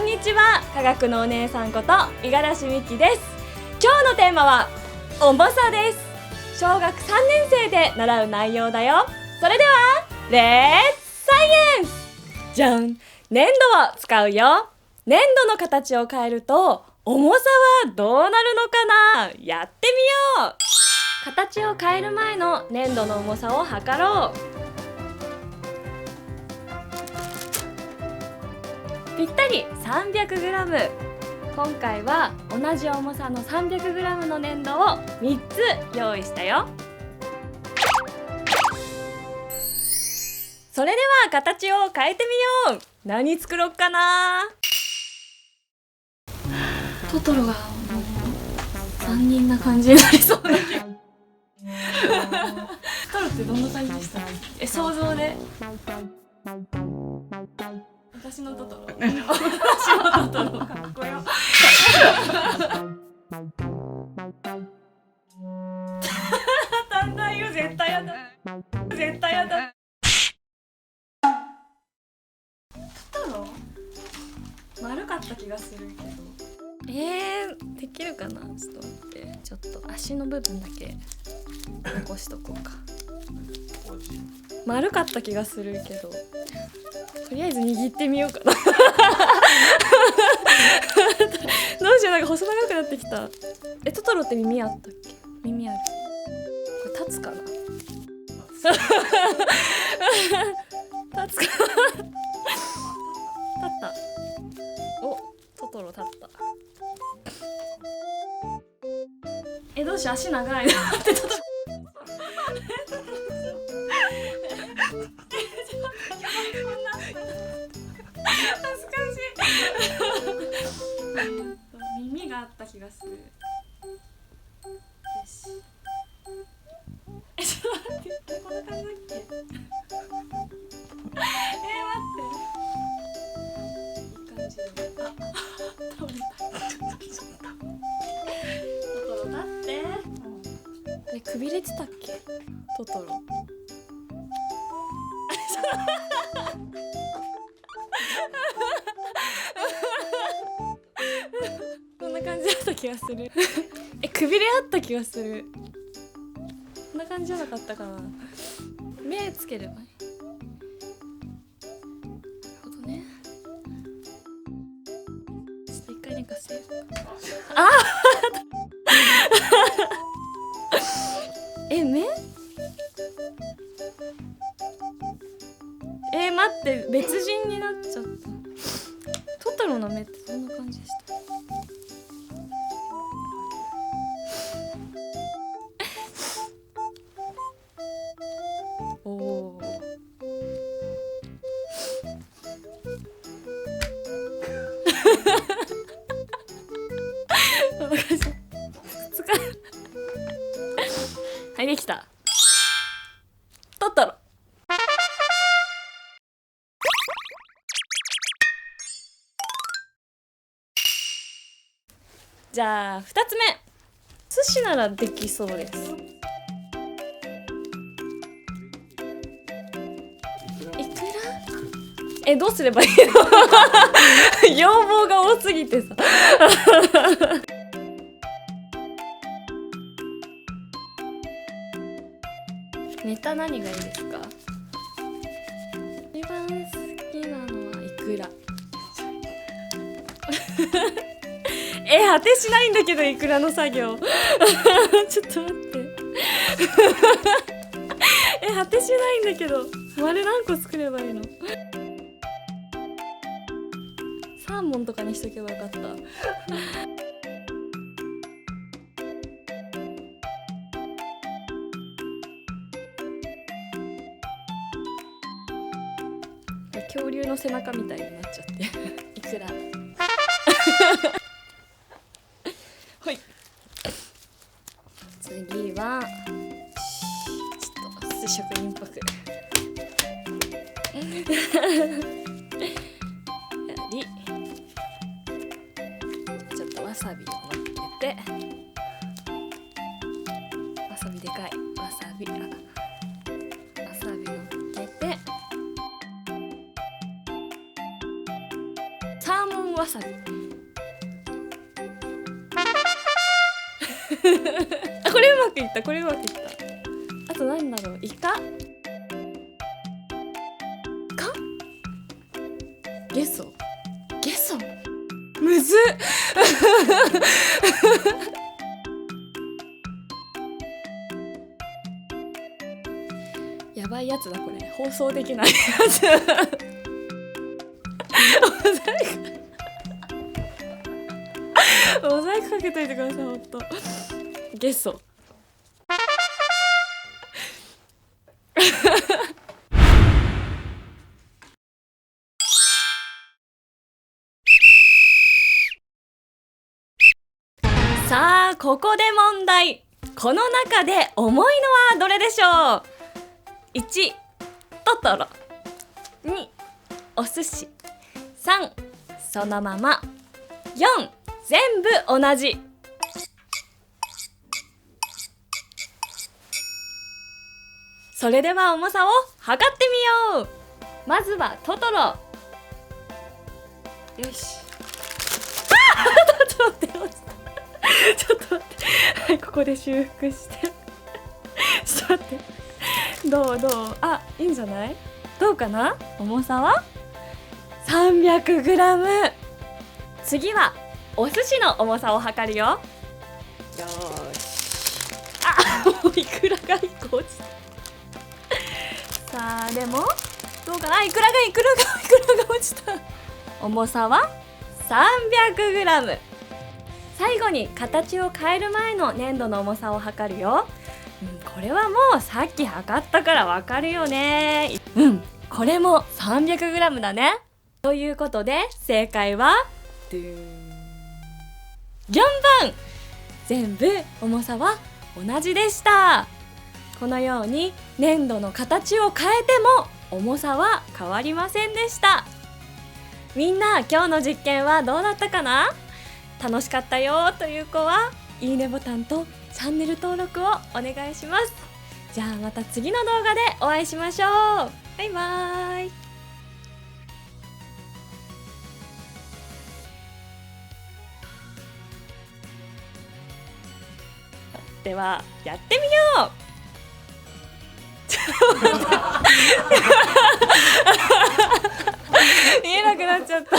んにちは、科学のお姉さんこと五十嵐美希です。今日のテーマは重さです。小学3年生で習う内容だよ。それではレッツサイエンス。じゃん、粘土を使うよ。粘土の形を変えると重さはどうなるのかな。やってみよう。形を変える前の粘土の重さを測ろう。ぴったり 300g。 今回は同じ重さの 300g の粘土を3つ用意したよ。それでは形を変えてみよう。何作ろっかな。トトロが3人な感じになりそうだけどトトロってどんな感じでした？想像で。私のトトロ私のトトロかっこよだんだんよ、絶対やだ絶対やだ。トトロ丸かった気がするけど、できるかな。ちょっと待って、ちょっと足の部分だけ残しとこうか。丸かった気がするけど、とりあえず握ってみようかなどうしよう、なんか細長くなってきた。トトロって耳あったっけ？耳ある。これ立つかな立つかな立った。お、トトロ立った。どうしよう、足長いなってトトロ恥ずかしい耳があった気がする。よし。ちょっと待って、こんな感じだっけ待って、いい感じで。倒れた。トトロ立って。くびれてたっけトトロこんな感じだった気がするくびれあった気がする。こんな感じじゃなかったかな。目つければいい。なるほどね。ちょっと一回寝かせる。目待って、別人になっちゃった。トトロの目ってどんな感じでした？おーこんな感じ。はい、できた。トトロ。じゃあ2つ目、寿司ならできそうです。いくら？どうすればいいの要望が多すぎてさネタ何がいいですか？一番好きなのはいくら果てしないんだけど、いくらの作業ちょっと待って果てしないんだけど、丸何個作ればいいの？サーモンとかにしとけばよかった恐竜の背中みたいになっちゃっていくらはい、次はちょっと寿司職人っぽくちょっとわさびを乗っけて、わさびでかい、わさび乗っけて、サーモンわさびあ、これうまくいった。あとなんだろう、イカゲソむずっやばいやつだこれ、放送できないやつモザイクかけといてください、ほんと。ゲソさあ、ここで問題。この中で重いのはどれでしょう。1、トトロ。2、お寿司。3、そのまま。4、全部同じ。それでは重さを測ってみよう。まずはトトロ。よし。ちょっと待ってはい、ここで修復してちょっと待って、どうあ、いいんじゃない？どうかな？重さは 300g。 次はお寿司の重さを測るよ。よーし。あ、もうイクラが1個落ちたさあ、でもどうかな？イクラが落ちた。重さは 300g。最後に形を変える前の粘土の重さを測るよ。これはもうさっき測ったからわかるよね。これも 300g だね。ということで正解は4番。全部重さは同じでした。このように粘土の形を変えても重さは変わりませんでした。みんな今日の実験はどうだったかな？楽しかったよという子はいいねボタンとチャンネル登録をお願いします。じゃあまた次の動画でお会いしましょう。バイバーイ。ではやってみよう見えなくなっちゃった